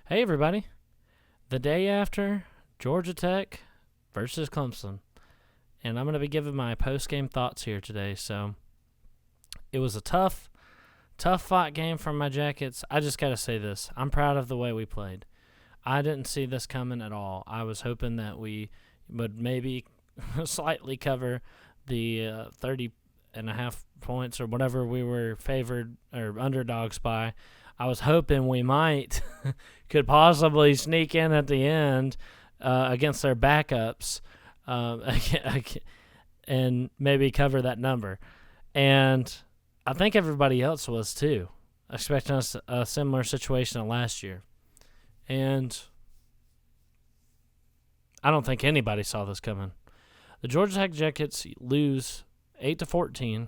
Hey, everybody. The day after Georgia Tech versus Clemson. And I'm going to be giving my post-game thoughts here today. So it was a tough fought game from my Jackets. I just got to say this. I'm proud of the way we played. I didn't see this coming at all. I was hoping that we would maybe slightly cover the 30.5 points or whatever we were favored or underdogs by. I was hoping we might could possibly sneak in at the end against their backups and maybe cover that number. And I think everybody else was too, expecting us a similar situation to last year. And I don't think anybody saw this coming. The Georgia Tech Jackets lose 8-14,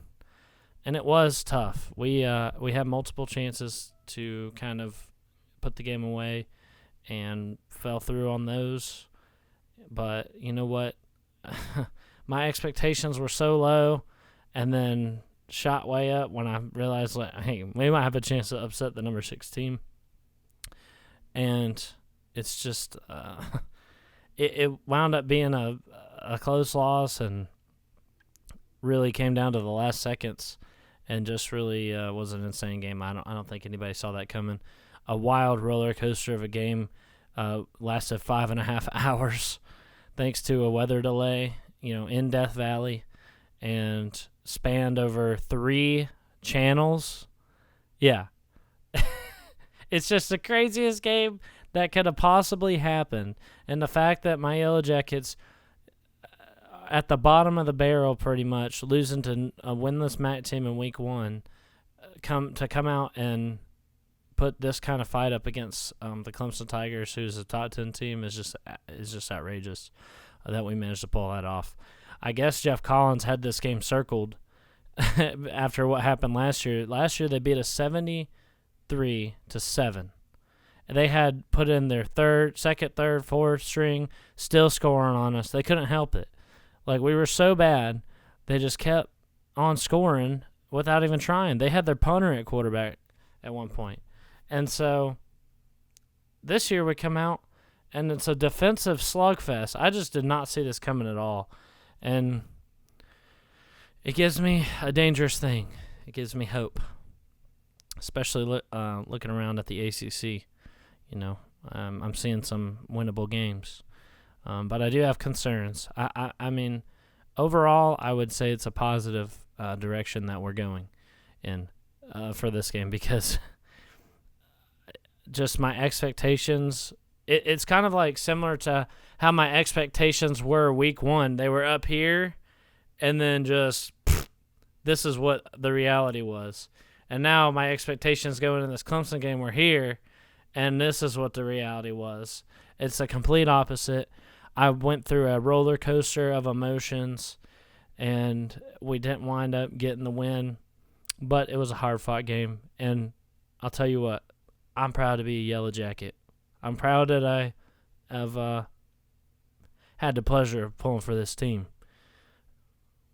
and it was tough. We had multiple chances to kind of put the game away and fell through on those. But you know what? My expectations were so low and then shot way up when I realized, hey, we might have a chance to upset the number 6 team. And it's just it wound up being a close loss and really came down to the last seconds. And just really was an insane game. I don't think anybody saw that coming. A wild roller coaster of a game lasted 5.5 hours, thanks to a weather delay, in Death Valley, and spanned over 3 channels. Yeah, it's just the craziest game that could have possibly happened. And the fact that my Yellow Jackets, at the bottom of the barrel pretty much, losing to a winless MAC team in week 1, come out and put this kind of fight up against the Clemson Tigers, who's a top 10 team, is just outrageous that we managed to pull that off. I guess Jeff Collins had this game circled after what happened last year. Last year they beat us 73-7. They had put in their second, third, fourth string, still scoring on us. They couldn't help it. Like, we were so bad, they just kept on scoring without even trying. They had their punter at quarterback at one point. And so this year we come out, and it's a defensive slugfest. I just did not see this coming at all. And it gives me a dangerous thing. It gives me hope, especially looking around at the ACC. I'm seeing some winnable games. But I do have concerns. I mean, overall, I would say it's a positive direction that we're going in for this game, because just my expectations, it's kind of like similar to how my expectations were week 1. They were up here, and then just this is what the reality was. And now my expectations going in this Clemson game were here, and this is what the reality was. It's a complete opposite. I went through a roller coaster of emotions, and we didn't wind up getting the win, but it was a hard-fought game. And I'll tell you what, I'm proud to be a Yellow Jacket. I'm proud that I have had the pleasure of pulling for this team.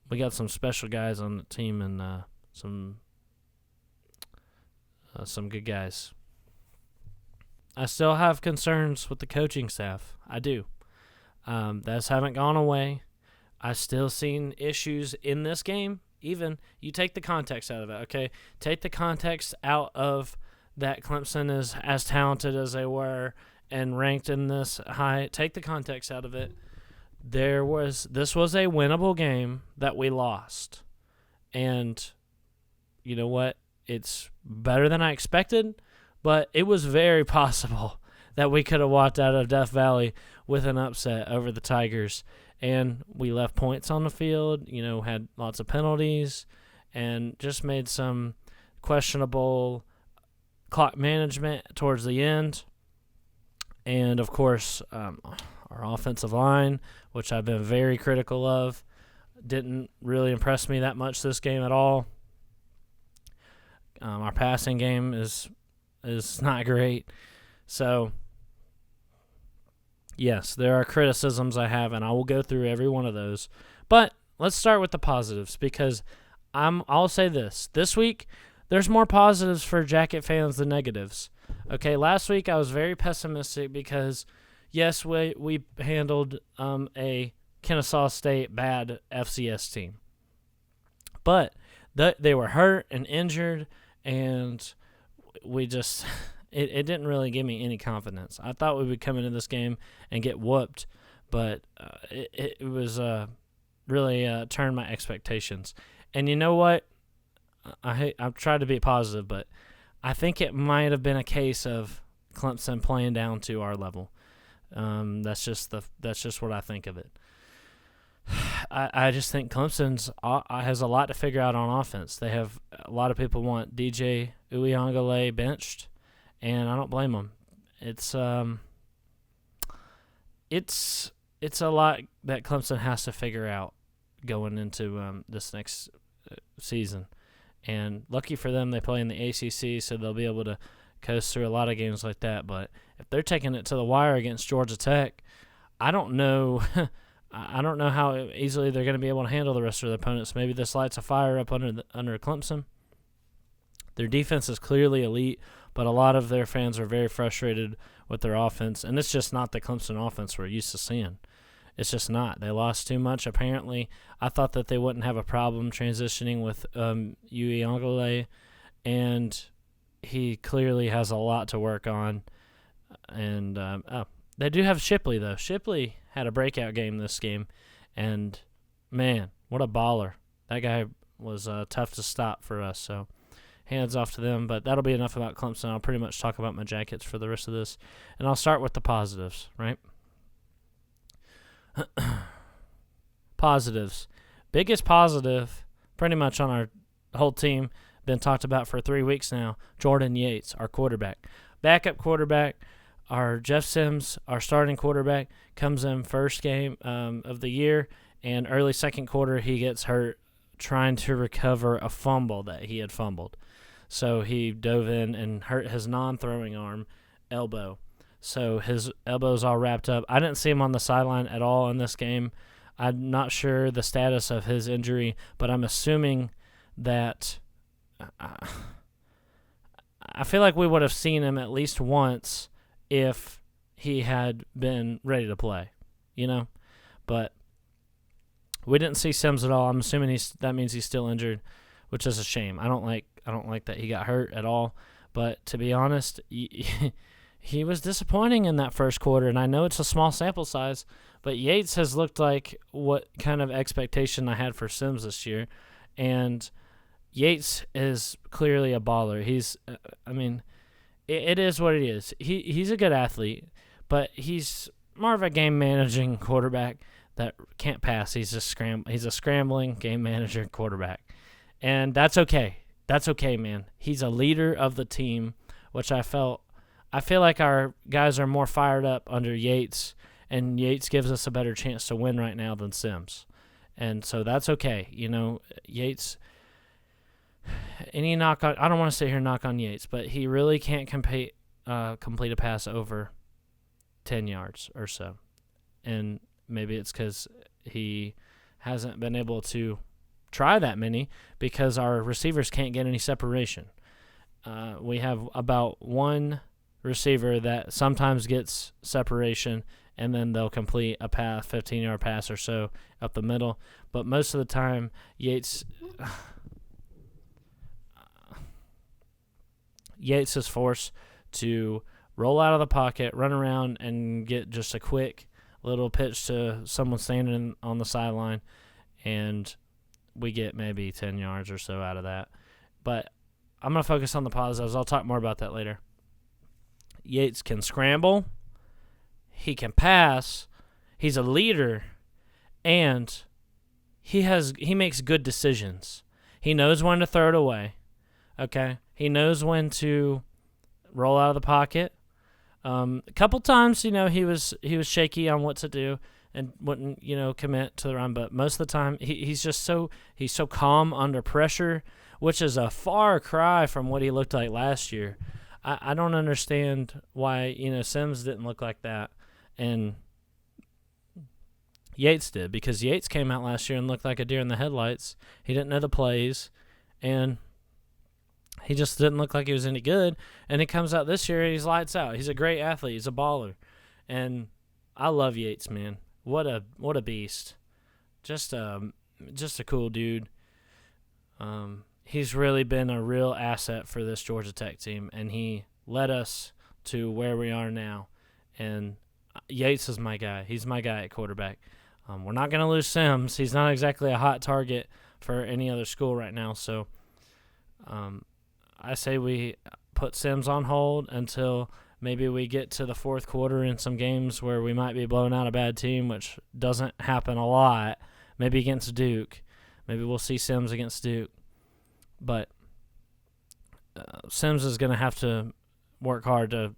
We got some special guys on the team and some good guys. I still have concerns with the coaching staff. I do. Those haven't gone away. I've still seen issues in this game. Even you take the context out of it, okay? Take the context out of that Clemson is as talented as they were and ranked in this high. Take the context out of it. This was a winnable game that we lost. And you know what? It's better than I expected, but it was very possible that we could have walked out of Death Valley with an upset over the Tigers. And we left points on the field, had lots of penalties, and just made some questionable clock management towards the end. And, of course, our offensive line, which I've been very critical of, didn't really impress me that much this game at all. Our passing game is not great. So, yes, there are criticisms I have, and I will go through every one of those. But let's start with the positives, because I'll say this. This week, there's more positives for Jacket fans than negatives. Okay, last week I was very pessimistic because, yes, we handled a Kennesaw State bad FCS team. But they were hurt and injured, and we just it didn't really give me any confidence. I thought we would come into this game and get whooped, but it was really turned my expectations. And you know what? I've tried to be positive, but I think it might have been a case of Clemson playing down to our level. That's just what I think of it. I just think Clemson's has a lot to figure out on offense. They have a lot of people want DJ Uyangale benched, and I don't blame them. It's a lot that Clemson has to figure out going into this next season. And lucky for them, they play in the ACC, so they'll be able to coast through a lot of games like that. But if they're taking it to the wire against Georgia Tech, I don't know. I don't know how easily they're going to be able to handle the rest of their opponents. Maybe this lights a fire up under Clemson. Their defense is clearly elite, but a lot of their fans are very frustrated with their offense, and it's just not the Clemson offense we're used to seeing. It's just not. They lost too much, apparently. I thought that they wouldn't have a problem transitioning with Uyangale, and he clearly has a lot to work on. And they do have Shipley, though. Shipley had a breakout game this game, and, man, what a baller. That guy was tough to stop for us, so hands off to them. But that'll be enough about Clemson. I'll pretty much talk about my Jackets for the rest of this, and I'll start with the positives, right? Positives. Biggest positive pretty much on our whole team, been talked about for 3 weeks now, Jordan Yates, our quarterback. Backup quarterback. Our Jeff Sims, our starting quarterback, comes in first game of the year, and early second quarter he gets hurt trying to recover a fumble that he had fumbled. So he dove in and hurt his non-throwing arm, elbow. So his elbow's all wrapped up. I didn't see him on the sideline at all in this game. I'm not sure the status of his injury, but I'm assuming that I feel like we would have seen him at least once if he had been ready to play, But we didn't see Sims at all. I'm assuming that means he's still injured, which is a shame. I don't like that he got hurt at all. But to be honest, he was disappointing in that first quarter, and I know it's a small sample size, but Yates has looked like what kind of expectation I had for Sims this year, and Yates is clearly a baller. It is what it is. He's a good athlete, but he's more of a game-managing quarterback that can't pass. He's a scrambling game manager quarterback, and that's okay. That's okay, man. He's a leader of the team, which I feel like our guys are more fired up under Yates, and Yates gives us a better chance to win right now than Sims, and so that's okay. Yates. I don't want to sit here and knock on Yates, but he really can't complete a pass over 10 yards or so. And maybe it's because he hasn't been able to try that many because our receivers can't get any separation. We have about one receiver that sometimes gets separation, and then they'll complete a 15-yard pass or so up the middle. But most of the time, Yates is forced to roll out of the pocket, run around, and get just a quick little pitch to someone standing on the sideline, and we get maybe 10 yards or so out of that. But I'm going to focus on the positives. I'll talk more about that later. Yates can scramble. He can pass. He's a leader, and he makes good decisions. He knows when to throw it away. Okay, he knows when to roll out of the pocket. A couple times, he was shaky on what to do and wouldn't, commit to the run. But most of the time, he's so calm under pressure, which is a far cry from what he looked like last year. I don't understand why Sims didn't look like that, and Yates did, because Yates came out last year and looked like a deer in the headlights. He didn't know the plays, and He just didn't look like he was any good. And he comes out this year and he's lights out. He's a great athlete. He's a baller. And I love Yates, man. What a beast. Just a cool dude. He's really been a real asset for this Georgia Tech team, and he led us to where we are now. And Yates is my guy. He's my guy at quarterback. We're not going to lose Sims. He's not exactly a hot target for any other school right now. So I say we put Sims on hold until maybe we get to the fourth quarter in some games where we might be blowing out a bad team, which doesn't happen a lot. Maybe against Duke. Maybe we'll see Sims against Duke. But Sims is going to have to work hard to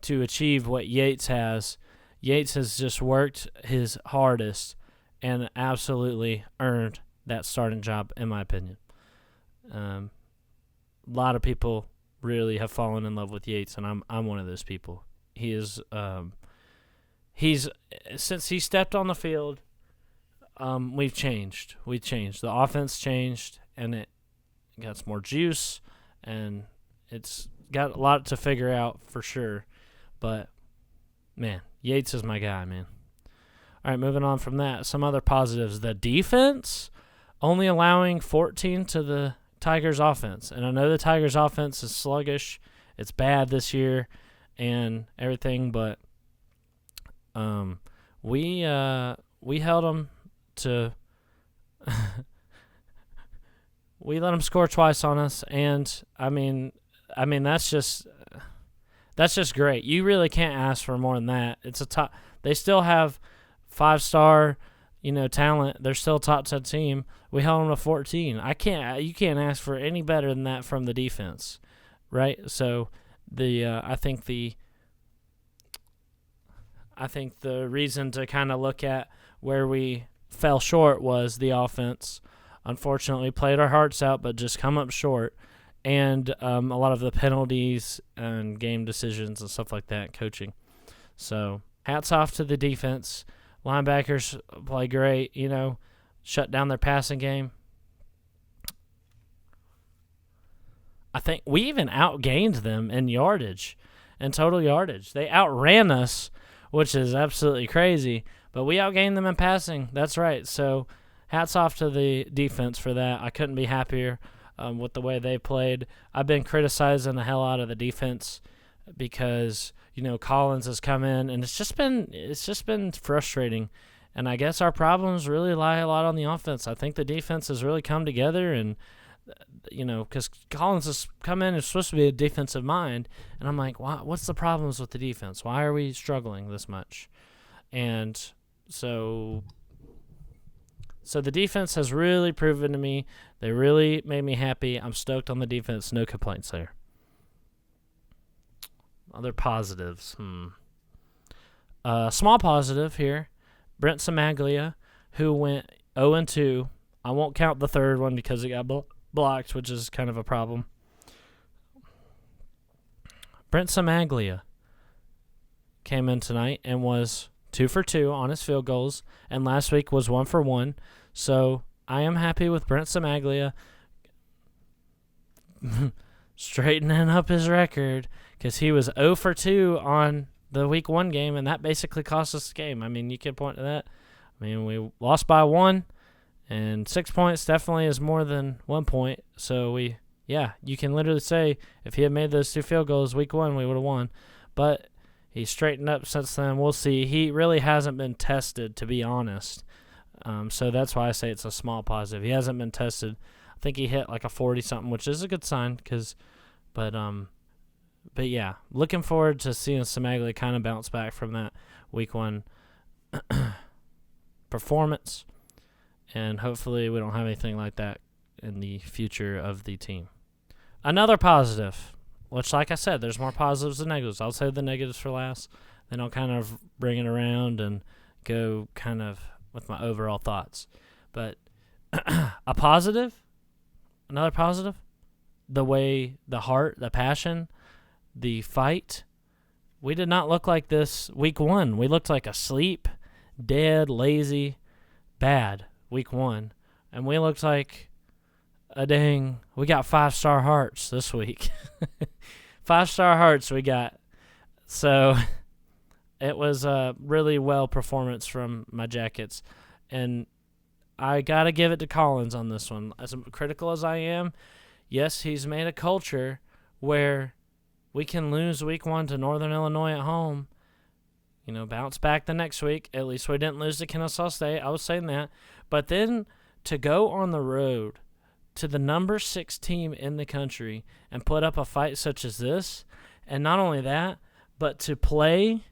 to achieve what Yates has. Yates has just worked his hardest and absolutely earned that starting job, in my opinion. A lot of people really have fallen in love with Yates, and I'm one of those people. He is he's since he stepped on the field, we've changed. The offense changed, and it got some more juice, and it's got a lot to figure out for sure. But, man, Yates is my guy, man. All right, moving on from that, some other positives. The defense only allowing 14 to the Tigers' offense. And I know the Tigers' offense is sluggish. It's bad this year and everything, but we held them to we let them score twice on us, and I mean that's just great. You really can't ask for more than that. It's a top. They still have 5-star, talent. They're still a top 10 team. We held them to 14. You can't ask for any better than that from the defense, right? So I think the reason to kind of look at where we fell short was the offense. Unfortunately, played our hearts out, but just come up short. And a lot of the penalties and game decisions and stuff like that, coaching. So hats off to the defense. Linebackers play great, shut down their passing game. I think we even outgained them in yardage and total yardage. They outran us, which is absolutely crazy, but we outgained them in passing. That's right. So hats off to the defense for that. I couldn't be happier with the way they played. I've been criticizing the hell out of the defense because Collins has come in, and it's just been frustrating. And I guess our problems really lie a lot on the offense. I think the defense has really come together, and because Collins has come in and is supposed to be a defensive mind, and I'm like, what's the problems with the defense? Why are we struggling this much? And so the defense has really proven to me. They really made me happy. I'm stoked on the defense. No complaints there. Other positives. Small positive here. Brent Samaglia, who went 0-2. I won't count the third one because it got blocked, which is kind of a problem. Brent Samaglia came in tonight and was 2 for 2 on his field goals, and last week was 1 for 1. So I am happy with Brent Samaglia straightening up his record because he was 0 for 2 on the week 1 game, and that basically cost us the game. I mean, you can point to that. I mean, we lost by 1, and 6 points definitely is more than 1 point. So you can literally say if he had made those 2 field goals week 1, we would have won. But he's straightened up since then. We'll see. He really hasn't been tested, to be honest. So that's why I say it's a small positive. He hasn't been tested. I think he hit like a 40-something, which is a good sign. But yeah, looking forward to seeing Samaglia kind of bounce back from that week 1 performance. And hopefully we don't have anything like that in the future of the team. Another positive, which, like I said, there's more positives than negatives. I'll save the negatives for last. Then I'll kind of bring it around and go kind of with my overall thoughts. But another positive, the way, the heart, the passion, the fight. We did not look like this week 1. We looked like asleep, dead, lazy, bad week 1. And we looked like we got 5-star hearts this week. 5-star hearts we got. So it was a really well performance from my Jackets. And I got to give it to Collins on this one. As critical as I am, yes, he's made a culture where we can lose week 1 to Northern Illinois at home, bounce back the next week. At least we didn't lose to Kennesaw State. I was saying that. But then to go on the road to the number 6 team in the country and put up a fight such as this, and not only that, but to play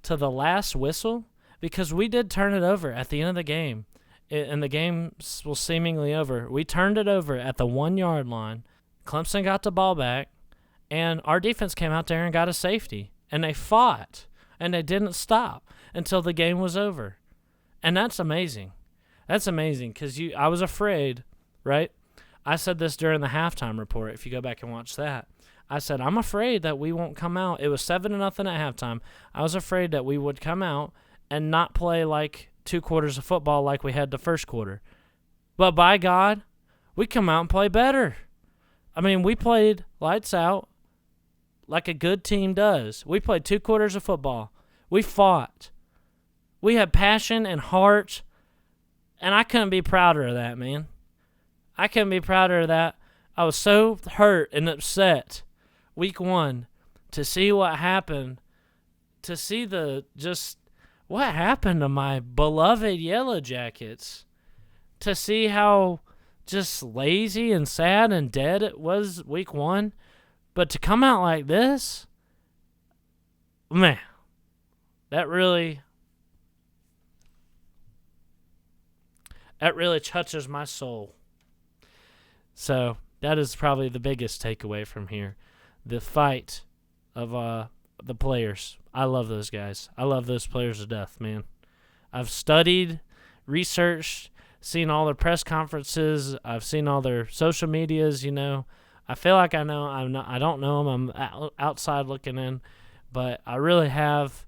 to the last whistle, because we did turn it over at the end of the game, and the game was seemingly over. We turned it over at the 1-yard line. Clemson got the ball back, and our defense came out there and got a safety, and they fought, and they didn't stop until the game was over. And that's amazing. That's amazing, because I was afraid, right? I said this during the halftime report, if you go back and watch that. I said, I'm afraid that we won't come out. It was 7-0 at halftime. I was afraid that we would come out and not play like 2 quarters of football like we had the first quarter. But by God, we come out and play better. I mean, we played lights out like a good team does. We played 2 quarters of football. We fought. We had passion and heart, and I couldn't be prouder of that, man. I couldn't be prouder of that. I was so hurt and upset week 1 to see what happened, to see what happened to my beloved Yellow Jackets, to see how just lazy and sad and dead it was week 1. But to come out like this, man, that really touches my soul. So that is probably the biggest takeaway from here. The fight of the players. I love those guys. I love those players to death, man. I've studied, researched, seen all their press conferences. I've seen all their social medias, I feel like I know. I don't know them. I'm outside looking in. But I really have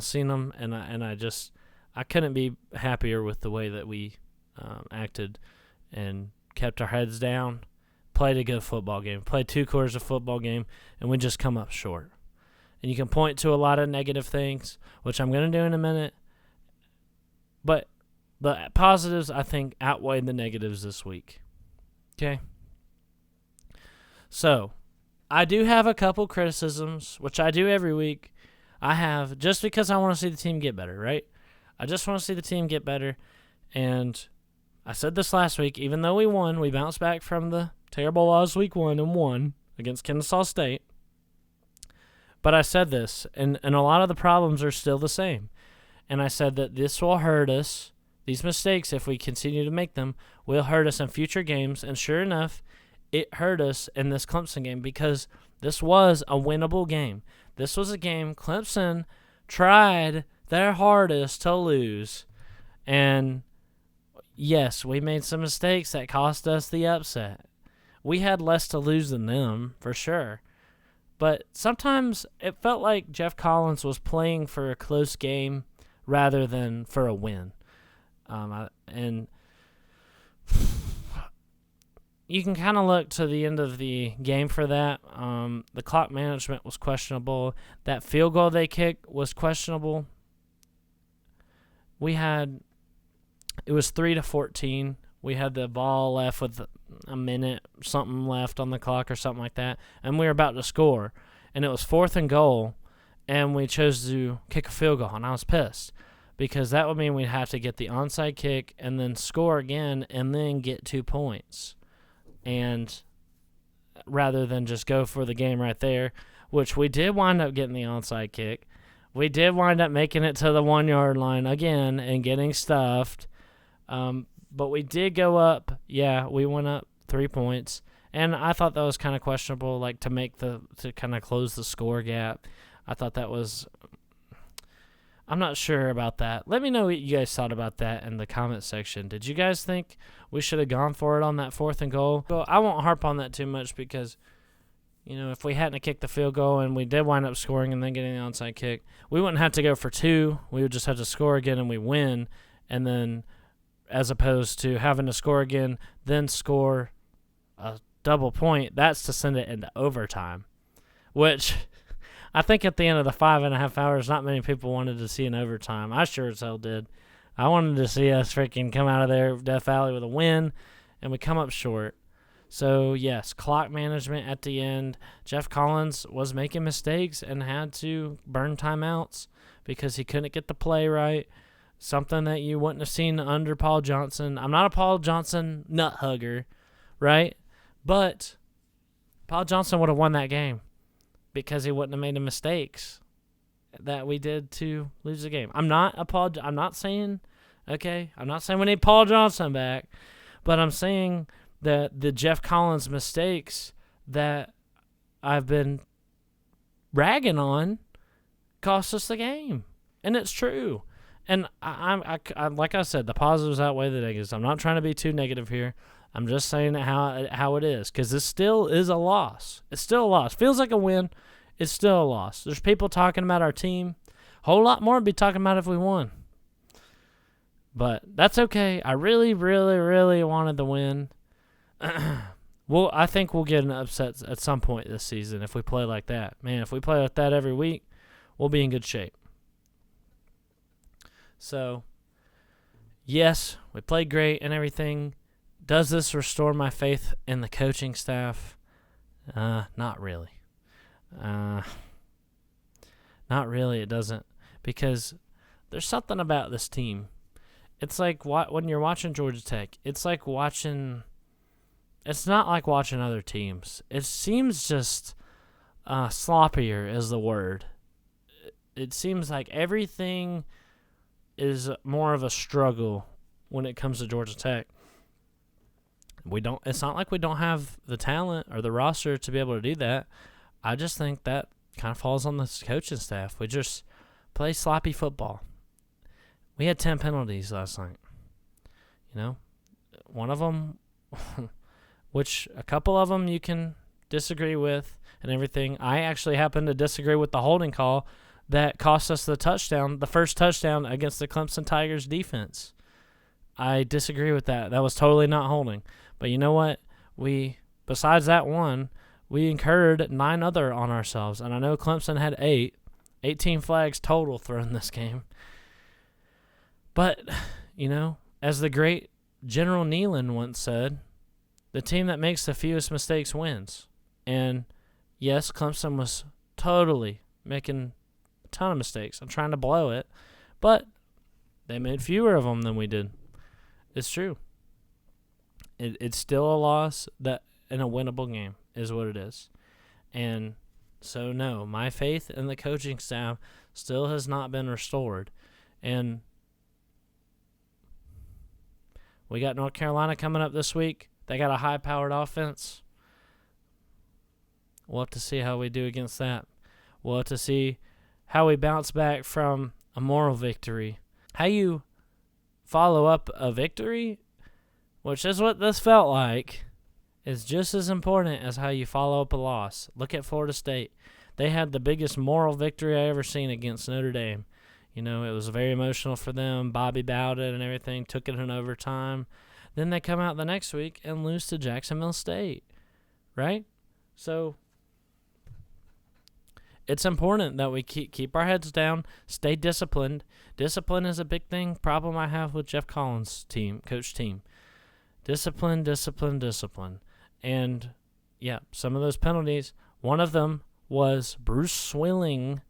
seen them, and I couldn't be happier with the way that we acted and kept our heads down, played a good football game, played 2 quarters of football game, and we just come up short. And you can point to a lot of negative things, which I'm going to do in a minute, but the positives, I think, outweigh the negatives this week. Okay? So, I do have a couple criticisms, which I do every week. I have, just because I want to see the team get better, right? I just want to see the team get better, and I said this last week, even though we won, we bounced back from the terrible loss week 1 and won against Kennesaw State. But I said this, and a lot of the problems are still the same. And I said that this will hurt us. These mistakes, if we continue to make them, will hurt us in future games. And sure enough, it hurt us in this Clemson game because this was a winnable game. This was a game Clemson tried their hardest to lose. And yes, we made some mistakes that cost us the upset. We had less to lose than them, for sure. But sometimes it felt like Jeff Collins was playing for a close game rather than for a win. And you can kind of look to the end of the game for that. The clock management was questionable. That field goal they kicked was questionable. It was 3-14. We had the ball left with a minute, something left on the clock or something like that, and we were about to score. And it was 4th and goal, and we chose to kick a field goal, and I was pissed because that would mean we'd have to get the onside kick and then score again and then get 2 points. And rather than just go for the game right there, which we did wind up getting the onside kick. We did wind up making it to the 1-yard line again and getting stuffed. But we did go up. Yeah, we went up 3 points. And I thought that was kind of questionable, like to kind of close the score gap. I thought that was – I'm not sure about that. Let me know what you guys thought about that in the comment section. Did you guys think we should have gone for it on that 4th and goal? Well, I won't harp on that too much because, if we hadn't kicked the field goal and we did wind up scoring and then getting the onside kick, we wouldn't have to go for 2. We would just have to score again and we win. And then as opposed to having to score again, then score a double point. That's to send it into overtime, which I think at the end of the 5.5 hours, not many people wanted to see an overtime. I sure as hell did. I wanted to see us freaking come out of there, Death Valley, with a win, and we come up short. So, yes, clock management at the end. Jeff Collins was making mistakes and had to burn timeouts because he couldn't get the play right. Something that you wouldn't have seen under Paul Johnson. I'm not a Paul Johnson nut hugger, right? But Paul Johnson would have won that game because he wouldn't have made the mistakes that we did to lose the game. I'm not saying we need Paul Johnson back, but I'm saying that the Jeff Collins mistakes that I've been ragging on cost us the game, and it's true. And I like I said, the positives outweigh the negatives. I'm not trying to be too negative here. I'm just saying how it is, because this still is a loss. It's still a loss. Feels like a win. It's still a loss. There's people talking about our team. A whole lot more to be talking about if we won. But that's okay. I really, really, really wanted the win. Well, I think we'll get an upset at some point this season if we play like that. Man, if we play like that every week, we'll be in good shape. So, yes, we played great and everything. Does this restore my faith in the coaching staff? Not really. Not really, it doesn't. Because there's something about this team. It's like when you're watching Georgia Tech, it's like watching... It's not like watching other teams. It seems just sloppier is the word. It seems like everything is more of a struggle when it comes to Georgia Tech. It's not like we don't have the talent or the roster to be able to do that. I just think that kind of falls on the coaching staff. We just play sloppy football. We had 10 penalties last night. You know, one of them, which a couple of them you can disagree with and everything. I actually happen to disagree with the holding call that cost us the touchdown, the first touchdown against the Clemson Tigers defense. I disagree with that. That was totally not holding. But you know what? Besides that one, we incurred 9 other on ourselves. And I know Clemson had 18 flags total thrown this game. But, you know, as the great General Nealon once said, the team that makes the fewest mistakes wins. And, yes, Clemson was totally making a ton of mistakes. I'm trying to blow it. But they made fewer of them than we did. It's true. It's still a loss that in a winnable game is what it is. And so, no, my faith in the coaching staff still has not been restored. And we got North Carolina coming up this week. They got a high-powered offense. We'll have to see how we do against that. We'll have to see how we bounce back from a moral victory. How you follow up a victory, which is what this felt like, is just as important as how you follow up a loss. Look at Florida State. They had the biggest moral victory I ever seen against Notre Dame. You know, it was very emotional for them. Bobby Bowden and everything, took it in overtime. Then they come out the next week and lose to Jacksonville State, right? So it's important that we keep our heads down, stay disciplined. Discipline is a big problem I have with Jeff Collins' coach team. Discipline, discipline, discipline. And, yeah, some of those penalties, one of them was Bruce Swilling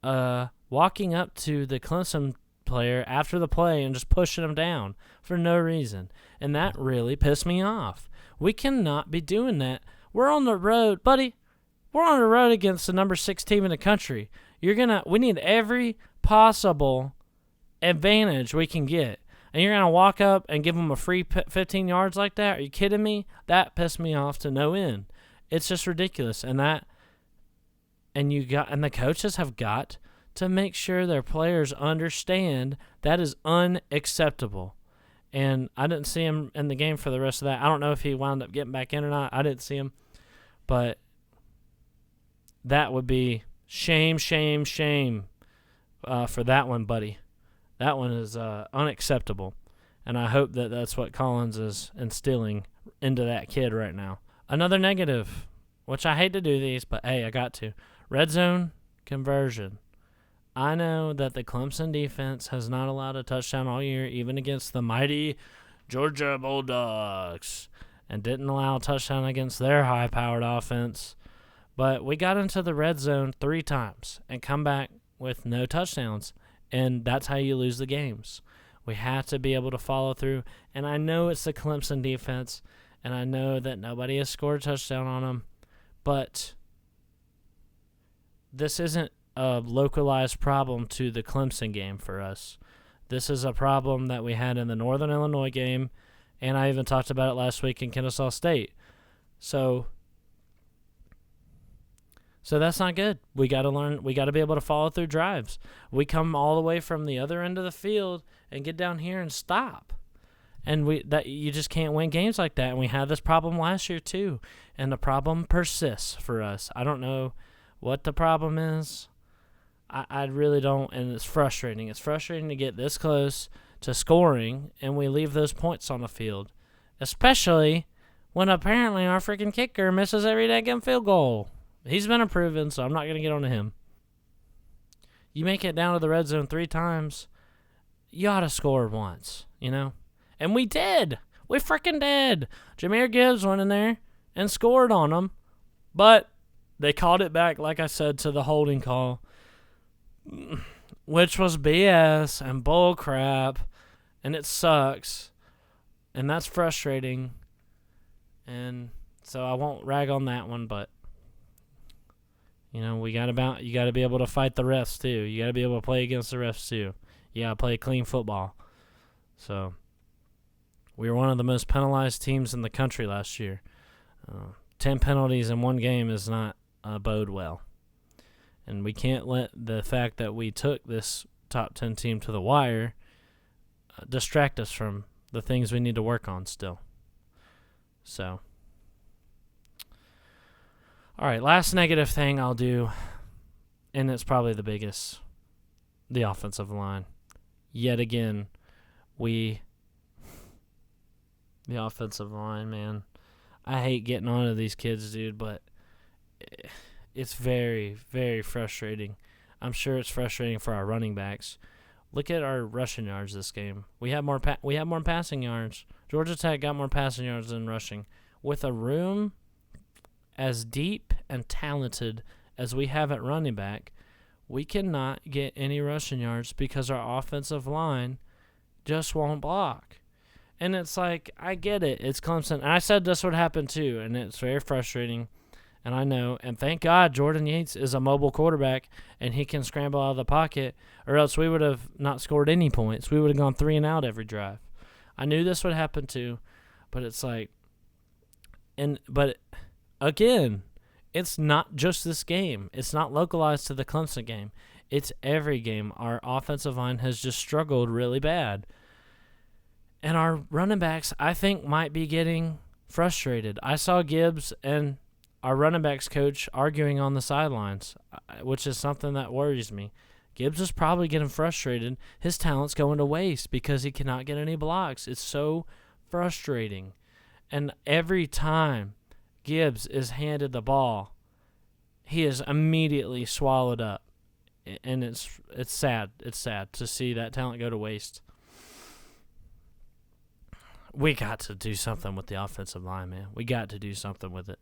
walking up to the Clemson player after the play and just pushing him down for no reason. And that really pissed me off. We cannot be doing that. We're on the road, buddy. We're on the road against the number 6 team in the country. We need every possible advantage we can get. And you're going to walk up and give them a free 15 yards like that? Are you kidding me? That pissed me off to no end. It's just ridiculous. And the coaches have got to make sure their players understand that is unacceptable. And I didn't see him in the game for the rest of that. I don't know if he wound up getting back in or not. I didn't see him. But that would be shame, shame, shame for that one, buddy. That one is unacceptable. And I hope that that's what Collins is instilling into that kid right now. Another negative, which I hate to do these, but hey, I got to. Red zone conversion. I know that the Clemson defense has not allowed a touchdown all year, even against the mighty Georgia Bulldogs, and didn't allow a touchdown against their high-powered offense. But we got into the red zone 3 times and come back with no touchdowns, and that's how you lose the games. We have to be able to follow through, and I know it's the Clemson defense, and I know that nobody has scored a touchdown on them, but this isn't a localized problem to the Clemson game for us. This is a problem that we had in the Northern Illinois game, and I even talked about it last week in Kennesaw State. So that's not good. We got to learn. We got to be able to follow through drives. We come all the way from the other end of the field and get down here and stop. And you just can't win games like that. And we had this problem last year too, and the problem persists for us. I don't know what the problem is. I really don't, and it's frustrating. It's frustrating to get this close to scoring, and we leave those points on the field, especially when apparently our freaking kicker misses every daggum field goal. He's been improving, so I'm not going to get on to him. You make it down to the red zone 3 times, you ought to score once, you know? And we did. We freaking did. Jahmyr Gibbs went in there and scored on them, but they called it back, like I said, to the holding call, which was BS and bull crap, and it sucks, and that's frustrating. And so I won't rag on that one, but you know, you got to be able to fight the refs too. You got to be able to play against the refs too. You got to play clean football. So we were one of the most penalized teams in the country last year. 10 penalties in one game is not bode well. And we can't let the fact that we took this top 10 team to the wire distract us from the things we need to work on still. So, all right, last negative thing I'll do, and it's probably the biggest, the offensive line. Yet again, the offensive line, man. I hate getting on to these kids, dude, but it's very, very frustrating. I'm sure it's frustrating for our running backs. Look at our rushing yards this game. We have more passing yards. Georgia Tech got more passing yards than rushing. With a room as deep and talented as we have at running back, we cannot get any rushing yards because our offensive line just won't block. And it's like, I get it. It's Clemson. And I said this would happen too, and it's very frustrating. And I know. And thank God Jordan Yates is a mobile quarterback, and he can scramble out of the pocket, or else we would have not scored any points. We would have gone 3 and out every drive. I knew this would happen too, but it's like, but again, it's not just this game. It's not localized to the Clemson game. It's every game. Our offensive line has just struggled really bad. And our running backs, I think, might be getting frustrated. I saw Gibbs and our running backs coach arguing on the sidelines, which is something that worries me. Gibbs is probably getting frustrated. His talent's going to waste because he cannot get any blocks. It's so frustrating. And every time Gibbs is handed the ball, he is immediately swallowed up. And it's sad. It's sad to see that talent go to waste. We got to do something with the offensive line, man. We got to do something with it.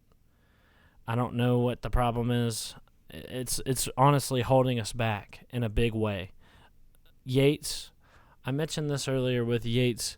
I don't know what the problem is. It's honestly holding us back in a big way. Yates, I mentioned this earlier with Yates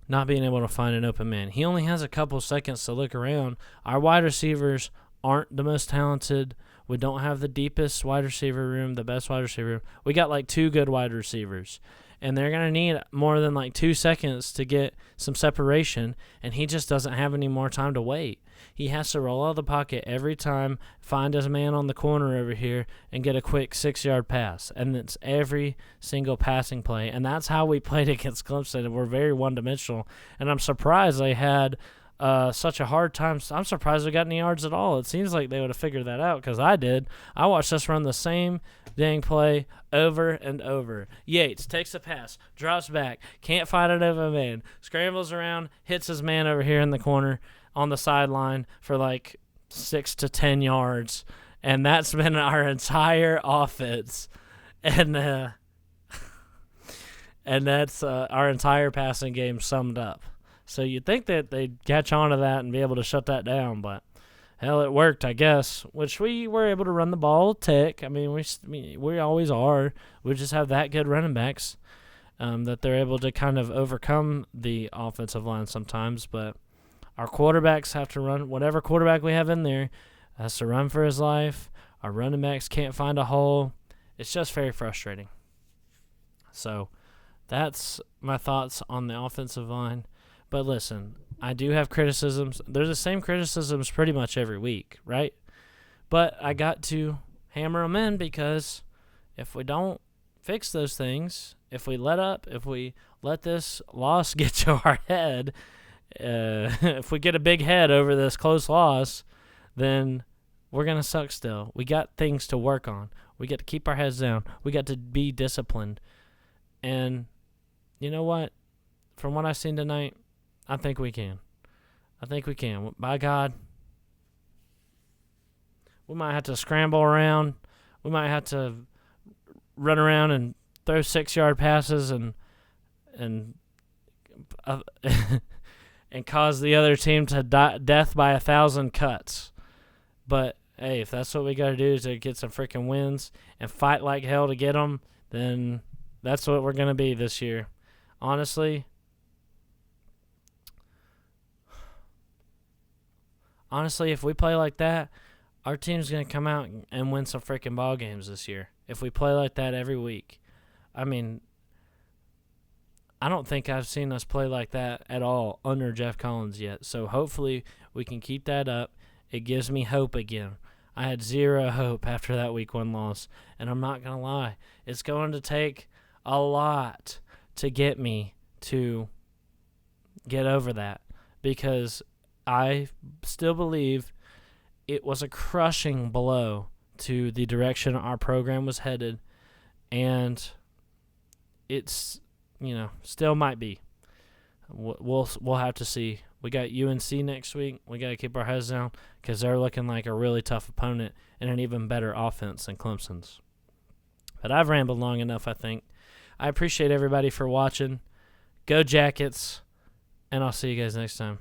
not being able to find an open man. He only has a couple seconds to look around. Our wide receivers aren't the most talented. We don't have the deepest wide receiver room, the best wide receiver room. We got like 2 good wide receivers. And they're going to need more than like 2 seconds to get some separation, and he just doesn't have any more time to wait. He has to roll out of the pocket every time, find his man on the corner over here, and get a quick 6-yard pass. And it's every single passing play. And that's how we played against Clemson. And we're very one-dimensional. And I'm surprised they had such a hard time. I'm surprised we got any yards at all. It seems like they would have figured that out because I did. I watched us run the same dang play over and over. Yates takes a pass, drops back, can't find it over a man, scrambles around, hits his man over here in the corner on the sideline for like 6 to 10 yards, and that's been our entire offense. And that's our entire passing game summed up. So you'd think that they'd catch on to that and be able to shut that down, but hell, it worked, I guess, which we were able to run the ball tick. I mean, we always are. We just have that good running backs that they're able to kind of overcome the offensive line sometimes, but our quarterbacks have to run. Whatever quarterback we have in there has to run for his life. Our running backs can't find a hole. It's just very frustrating. So that's my thoughts on the offensive line. But listen, I do have criticisms. They're the same criticisms pretty much every week, right? But I got to hammer them in because if we don't fix those things, if we let this loss get to our head, if we get a big head over this close loss, then we're going to suck still. We got things to work on. We got to keep our heads down. We got to be disciplined. And you know what? From what I've seen tonight, I think we can. By God, we might have to scramble around. We might have to run around and throw 6-yard passes and and cause the other team to death by 1,000 cuts. But hey, if that's what we got to do to get some freaking wins and fight like hell to get them, then that's what we're gonna be this year. Honestly, if we play like that, our team's going to come out and win some freaking ball games this year. If we play like that every week. I mean, I don't think I've seen us play like that at all under Jeff Collins yet. So hopefully we can keep that up. It gives me hope again. I had zero hope after that week 1 loss. And I'm not going to lie. It's going to take a lot to get me to get over that. Because I still believe it was a crushing blow to the direction our program was headed, and it's, still might be. We'll have to see. We got UNC next week. We got to keep our heads down because they're looking like a really tough opponent and an even better offense than Clemson's. But I've rambled long enough, I think. I appreciate everybody for watching. Go Jackets, and I'll see you guys next time.